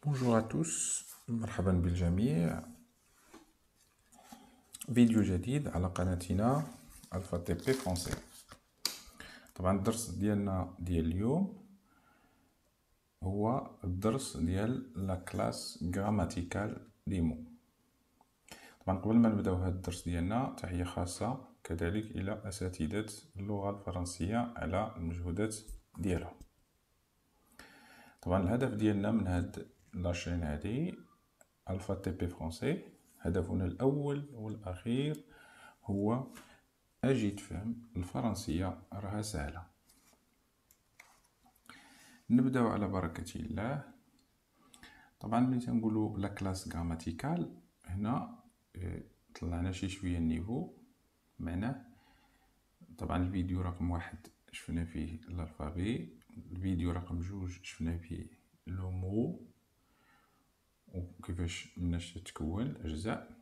Bonjour à tous، مرحبا بالجميع. فيديو جديد على قناتنا الفا تي بي فرونسي. طبعا الدرس ديالنا ديال اليوم هو الدرس ديال لا كلاس غراماتيكال دي مو. طبعا قبل ما نبداو هذا الدرس ديالنا تحية خاصة كذلك الى اساتذة اللغة الفرنسية على المجهودات ديالهم. طبعا الهدف ديالنا من هاد لاشين هادي الفا تي بي فرونسي، هدفنا الاول والاخير هو اجي تفهم الفرنسية راها سهلة. نبداو على بركة الله. طبعا ملي تنقولوا لا كلاس غراماتيكال هنا طلعنا شويه النيفو. معناه طبعا الفيديو رقم 1 شفنا فيه الالفابي، الفيديو رقم 2 شفنا فيه لو مو وكيفاش مناش تتكون الاجزاء.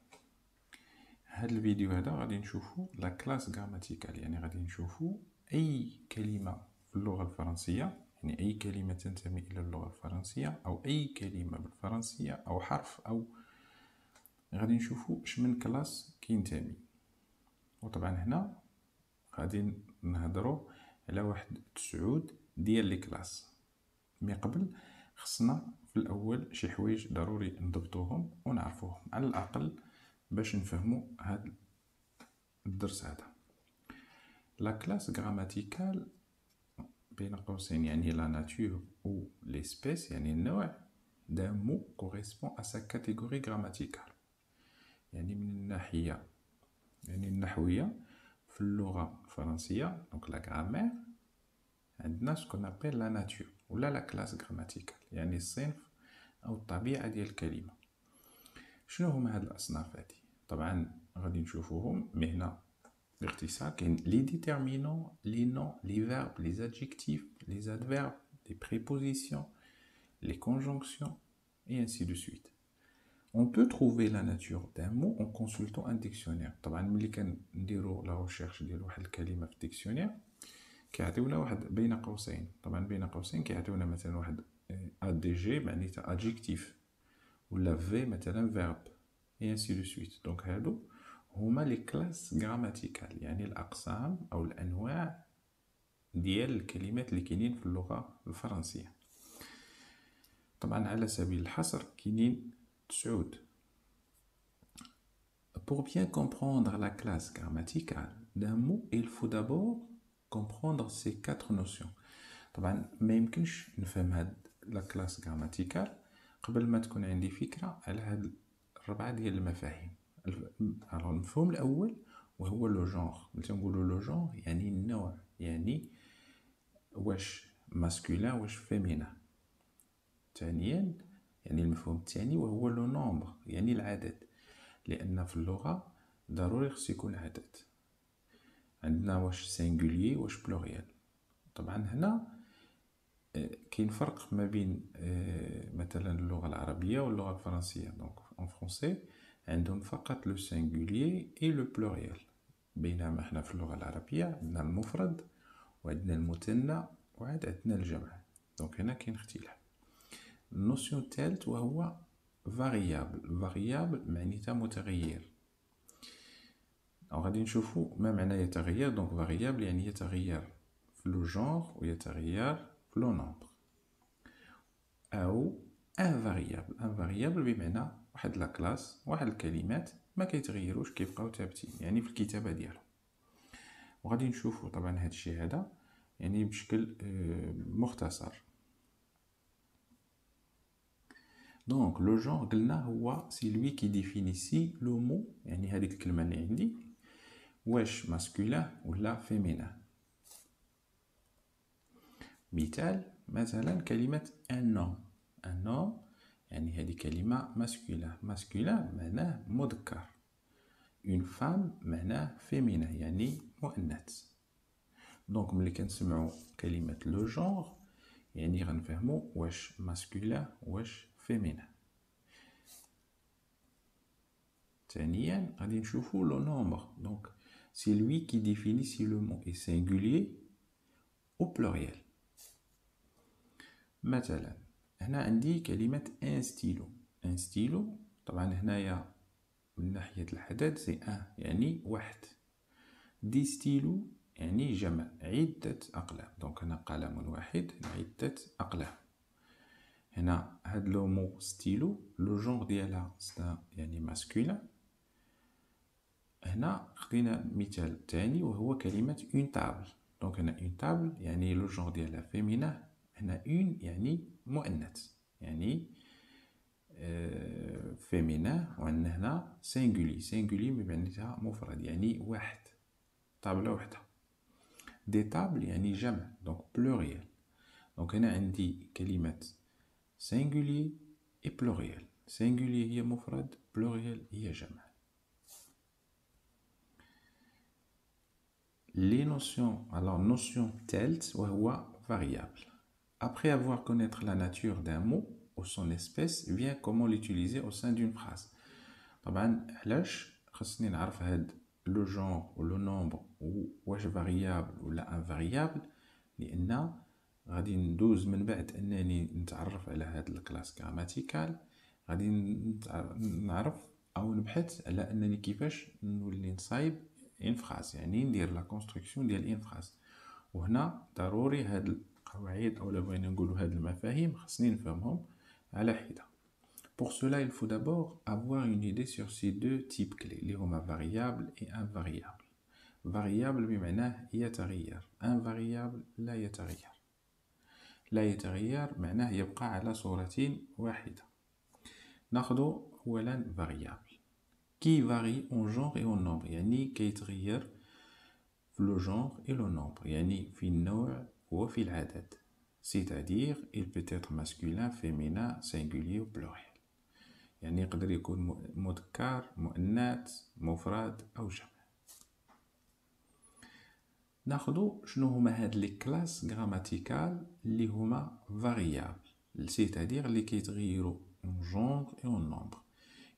هاد الفيديو هذا غادي نشوفوا لا كلاس غراماتيكال، يعني غادي نشوفوا اي كلمه في اللغه الفرنسيه، يعني اي كلمه تنتمي الى اللغه الفرنسيه او اي كلمه بالفرنسيه او حرف، او غادي نشوفوا اش من كلاس كينتمي. وطبعا هنا غادي نهضروا على واحد 9 ديال لي كلاس. مي قبل خصنا في الاول شي حوايج ضروري نضبطوهم ونعرفوهم على الاقل باش نفهموا هذا الدرس هذا. لا كلاس غراماتيكال بين قوسين يعني لا ناتور او ليسبيس، يعني النوع d'un mot correspond à sa catégorie grammaticale. يعني من الناحية يعني النحوية في اللغة الفرنسية دونك لا غرامير عندنا سكون ابيل لا ناتور ولا لا كلاس غراماتيكال، يعني الصنف او الطبيعة ديال الكلمة. شنو هما هاد الاصناف هادي؟ طبعا غادي نشوفوهم مي هنا باختصار. كاين لي ديتيرمينون، لي نون، لي فيرب، لي ادجيكتيف، لي ادفيرب، لي بريبوزيسيون، les conjonctions et ainsi de suite. On peut trouver la nature d'un mot en consultant un dictionnaire. طبعا ملي كنديروا لا ريشيرش ديال واحد الكلمه في الديكسيونير كيعطيونا واحد بين قوسين، طبعا بين قوسين كيعطيونا مثلا واحد ا دي جي معناتها ادجيكتيف، ولا في مثلا فيرب et ainsi de suite. دونك هادو هما لي كلاس غراماتيكال، يعني الاقسام او الانواع ديال الكلمات اللي كاينين في اللغه الفرنسيه. طبعا على سبيل الحصر كاينين 9. Pour bien comprendre la classe grammaticale d'un mot, il faut d'abord comprendre ces 4 notions. طبعا ما يمكنش نفهم هاد لا كلاس غراماتيكال قبل ما تكون عندي فكرة على هاد 4 ديال المفاهيم. المفهوم الأول وهو لو جونغ. ملي تنقولوا لو جونغ يعني النوع، يعني واش ماسكولين واش فيمينا. ثانيا يعني المفهوم الثاني وهو لو نومبر، يعني العدد، لان في اللغه ضروري خص يكون عدد. عندنا واش سينغولي واش بلوريال. طبعا هنا كاين فرق ما بين مثلا اللغه العربيه واللغه الفرنسيه. دونك en français عندهم فقط لو سينغولي اي لو بلوريال، بينما احنا في اللغه العربيه عندنا المفرد وعندنا المثنى وعاد عندنا الجمع. دونك هنا كاين اختلاف. النوسيون الثالث وهو فاريابل. فاريابل معناتها متغير. غادي نشوفوا ما معنى يتغير. دونك فاريابل يعني يتغير في لو جونغ ويتغير في لو نومبر. او انفاريابل. انفاريابل بمعنى واحد لا كلاس، واحد الكلمات ما كيتغيروش كيبقاو ثابتين، يعني في الكتابه ديالهم. وغادي نشوفوا طبعا هذا الشيء هذا يعني بشكل مختصر. دونك لو جونغ قلنا هو سي لوي كي ديفينيسي لو مو، يعني هذيك الكلمه اللي عندي واش ماسكولين ولا فيمينين. مثلا كلمه ان نوم. ان نوم يعني هذه كلمه ماسكولين. ماسكولين معناه مذكر. اون فام معناه فيمينين يعني مؤنث. دونك ملي كنسمعوا كلمه لو جونغ يعني غنفهموا واش ماسكولين واش فيمينين. ثانيا غادي نشوفوا لو نومبر. دونك c'est lui qui définit si le mot est singulier ou pluriel. مثلا هنا عندي كلمة ان ستيلو. ان ستيلو طبعا هنايا من ناحية العدد سي ان يعني واحد. دي ستيلو يعني جمع عدة أقلام. دونك هنا قلم واحد عدة أقلام. هنا هاد لو مو ستيلو لو جونغ ديالها يعني ماسكولين. هنا خدينا مثال تاني وهو كلمة اون تابل. دونك هنا اون تابل يعني لو جونغ ديالها فيمينا. هنا اون يعني مؤنث يعني فيمينا. وعندنا هنا سينغولي. سينغولي بمعناتها مفرد يعني واحد، طابلة وحدة. دي تابل يعني جمع دونك بلوريال. دونك هنا عندي كلمة singulier et pluriel. singulier هي مفرد، pluriel هي جمع. Les notions, alors notion telt وهو variable. Après avoir connaître la nature d'un mot ou son espèce, vient comment l'utiliser au sein d'une phrase. طبعا علاش خصني نعرف هاد لو جونغ و لو نومبر واش فاريابل ولا انفاريابل؟ لان غادي ندوز من بعد انني نتعرف على هاد الكلاس غراماتيكال، غادي نعرف او نبحث على انني كيفاش نولي نصايب ان فراز، يعني ندير لا كونستركسيون ديال ان فراز. وهنا ضروري هاد القواعد او بغينا نقولوا هاد المفاهيم خصني نفهمهم على حده. Pour cela, il faut d'abord avoir une idée sur ces deux types clés, اللي هما variable et invariable. variable بمعناه يتغير، invariable لا يتغير. لا يتغير معناه يبقى على صورة واحدة. ناخذ أولا variable qui varie en genre et en nombre، يعني كيتغير في le genre et le nombre، يعني في النوع وفي العدد. c'est-à-dire il peut être masculin, féminin, singulier ou pluriel. يعني يقدر يكون مذكر، مؤنث، مفرد أو جمع. ناخدو شنو هما هاد لي كلاس غراماتيكال اللي هما فاريابل، سيتادير اللي كيتغيروا اون جونغ اي اون نومبر.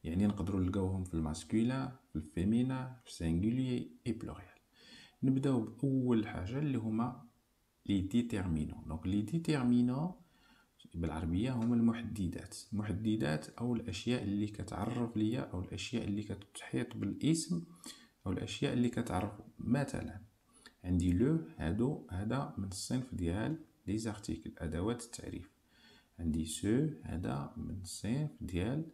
يعني نقدروا نلقاوهم في الماسكولين، في الفيمينا، في سينغوليي اي بلوريال. نبداو باول حاجه اللي هما لي ديتيرمينون. دونك لي ديتيرمينون بالعربيه هما المحددات. المحددات او الاشياء اللي كتعرف ليا او الاشياء اللي كتحيط بالاسم او الاشياء اللي كتعرف. مثلا عندي لو هذا من الصنف ديال لي زارتيكل، ادوات التعريف. عندي سو هذا من الصنف ديال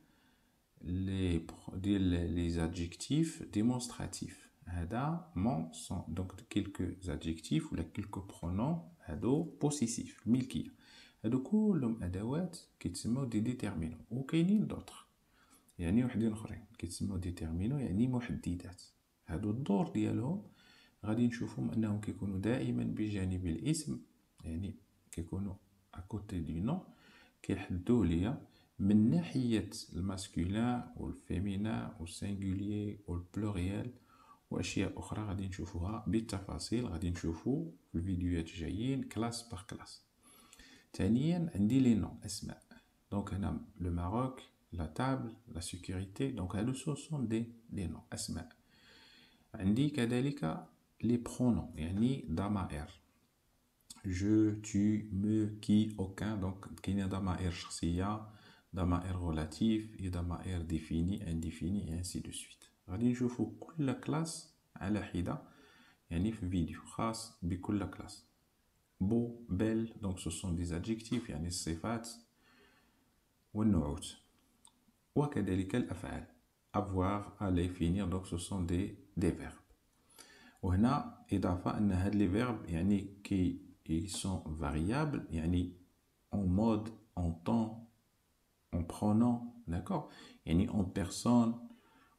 لي زادجيكتيف ديمونستراتيف. هذا مون سون دونك كيلكو زادجيكتيف ولا كيلكو برونون هادو بوسيسيف الملكيه. هادو كلهم ادوات كيتسموا دي ديتيرمينون. وكاينين دوطخ يعني وحدين اخرين كيتسموا ديتيرمينون يعني محددات. هادو الدور ديالهم غادي نشوفهم انهم كيكونوا دائما بجانب الاسم، يعني كيكونوا اكوتي دو نو، كيحددوه ليا من ناحيه الماسكولين والفيمينا والسينغوليي والبلوريال واشياء اخرى غادي نشوفوها بالتفاصيل. غادي نشوفو في الفيديوهات الجايين كلاس بار كلاس. ثانيا عندي لي نو اسماء. دونك هنا لو ماروك، لا تابل، لا سيكوريتي. دونك هادو سون دي نو اسماء. عندي كذلك les pronoms يعني ضمائر. je, tu, me, qui, aucun. donc كاينين ضمائر شخصية، ضمائر relatif، ضمائر défini، indéfini et ainsi de suite. غادي نشوفو كل كلاس على حدة يعني في فيديو خاص بكل كلاس. beau, belle donc ce sont des adjectifs يعني الصفات والنعوت. وكذلك الأفعال avoir, aller, finir donc ce sont des verbes. وهنا إضافة أن هاد لي فيرب يعني كي sont variables يعني en mode, en temps, en pronom، d'accord، يعني en personne.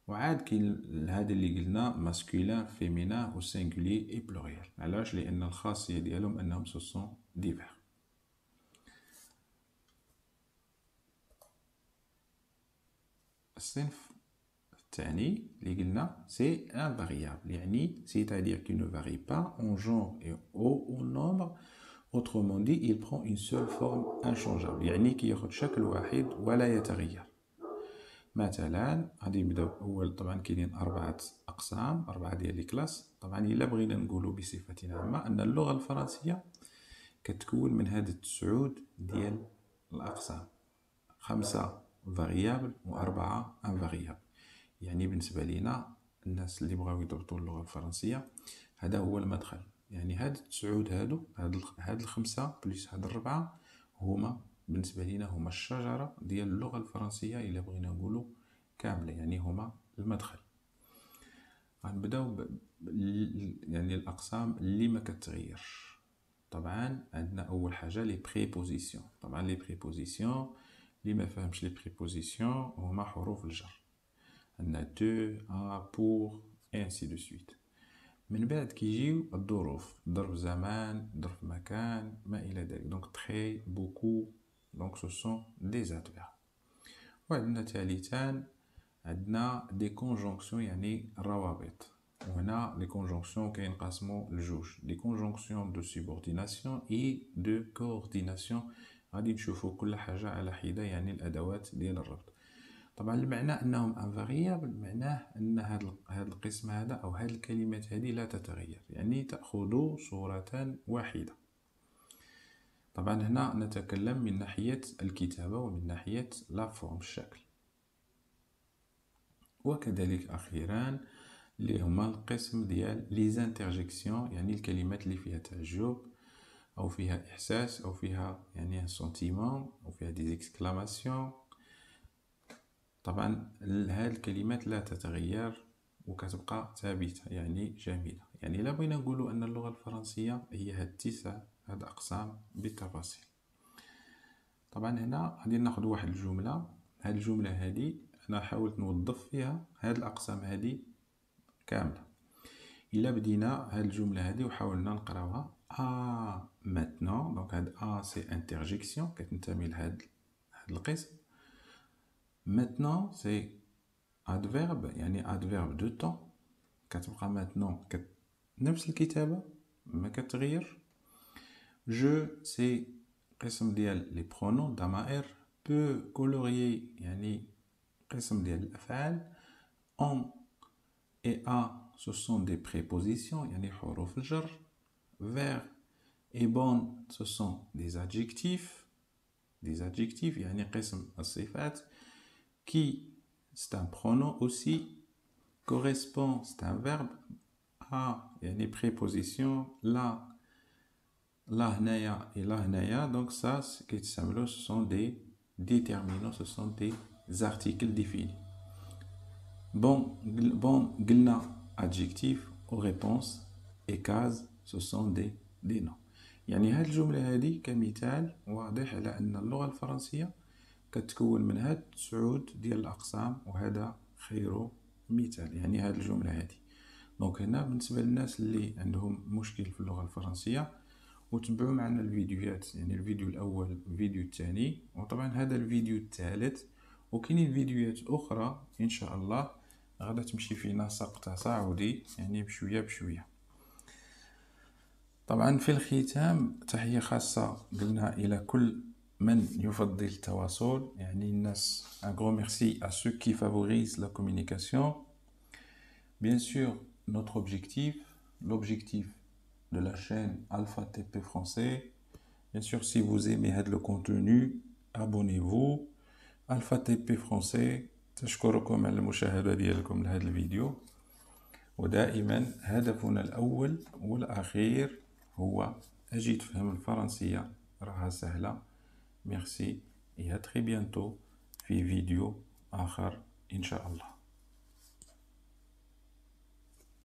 وعاد كاين هذا اللي قلنا ماسكولين، فيمينا وسينغولي اي بلوريال. علاش؟ لأن الخاصية ديالهم أنهم ce sont des verbes. الصنف الثاني اللي قلنا سي invariable يعني c'est-à-dire qu'il ne varie pas en genre et au nombre. autrement dit il prend une seule forme inchangeable يعني كياخد شكل واحد ولا يتغير. مثلا غادي نبداو باول. طبعا كاينين 4 اقسام، 4 ديال لي كلاس. طبعا الا بغينا نقولوا بصفه عامه ان اللغه الفرنسيه كتكون من هاد 9 ديال الأقسام، 5 فاريابل و4 انفاريابل. يعني بالنسبة لينا الناس اللي بغاو يضبطوا اللغة الفرنسية هذا هو المدخل. يعني هاد 9 هادو، هاد 5 بلس هاد 4 هما بالنسبة لينا هما الشجرة ديال اللغة الفرنسية إلا بغينا نقولوا كاملة، يعني هما المدخل. غنبداو يعني الأقسام اللي ما كتغيرش. طبعا عندنا أول حاجة لي بريبوزيسيون. طبعا لي بريبوزيسيون اللي ما فهمش لي بريبوزيسيون هما حروف الجر، عندنا دو، ا، بور اي انسي دو سويت. من بعد كيجيو الظروف، ظرف زمان، ظرف مكان، ما إلى ذلك. دونك تري، بوكو، دونك سو سون دي زادفيرب. وعندنا ثالثا عندنا دي كونجونكسيون يعني الروابط. وهنا لي كونجونكسيون كينقسموا لجوج، دي كونجونكسيون دو سوبورديناسيون اي دو كورديناسيون. غادي نشوفوا كل حاجة على حدة، يعني الأدوات ديال الربط. طبعا المعنى أنهم انفاريابل معناه أن هذا القسم هذا أو هذه الكلمات هذه لا تتغير، يعني تأخذ صورة واحدة. طبعا هنا نتكلم من ناحية الكتابة ومن ناحية لا فورم، الشكل. وكذلك أخيرا اللي هما القسم ديال لي زانترجيكسيون، يعني الكلمات اللي فيها تعجب أو فيها إحساس أو فيها يعني سنتيمون أو فيها دي إكسكلاماسيون. طبعا هاد الكلمات لا تتغير وكتبقى ثابتة، يعني جميلة. يعني لا بغينا نقولوا أن اللغة الفرنسية هي هاد 9 هاد أقسام بالتفاصيل. طبعا هنا غادي ناخد واحد الجملة، هاد الجملة هادي أنا حاولت نوظف فيها هاد الأقسام هادي كاملة. إلا بدينا هاد الجملة هادي وحاولنا نقراوها maintenant، دونك هاد سي انترجيكسيون كتنتمي لهاد القسم. maintenant سي adverbe، يعني adverbe de temps، كتبقى maintenant نفس الكتابة ما كتغير. je سي قسم ديال لي برونون ضمائر. peut colorier يعني قسم ديال الأفعال. on et a ce sont des prépositions يعني حروف الجر. vers et bonne ce sont des adjectifs. des adjectifs يعني قسم الصفات. qui c'est un pronom aussi. correspond c'est un verbe. a يعني préposition. là هنايا et là هنايا، donc ça كيتسملو ce sont des déterminants، ce sont des articles définis. bon قلنا adjectif ou réponse et case ce sont des noms. يعني هاد الجملة هادي كمثال واضح على أن اللغة الفرنسية كتكون من هاد 9 ديال الأقسام، وهذا خير مثال. يعني هاد الجملة هادي دونك هنا بالنسبة للناس اللي عندهم مشكل في اللغة الفرنسية وتبعوا معنا الفيديوهات، يعني الفيديو الأول الفيديو الثاني وطبعا هذا الفيديو الثالث، وكاينين فيديوهات أخرى إن شاء الله غادا تمشي في نسق تصاعدي يعني بشوية بشوية. طبعا في الختام تحية خاصة قلنا إلى كل من يفضل التواصل، يعني الناس un grand merci à ceux qui favorisent la communication. Bien sûr, notre objectif, l'objectif de la chaîne Alpha TP Français, bien sûr si vous aimez le contenu, abonnez-vous. Alpha TP Français تشكركم على المشاهدة ديالكم لهذا الفيديو، ودائما هدفنا الأول والأخير هو أجي تفهم الفرنسية راها سهلة. ميرسي et à très bientôt في فيديو آخر إن شاء الله.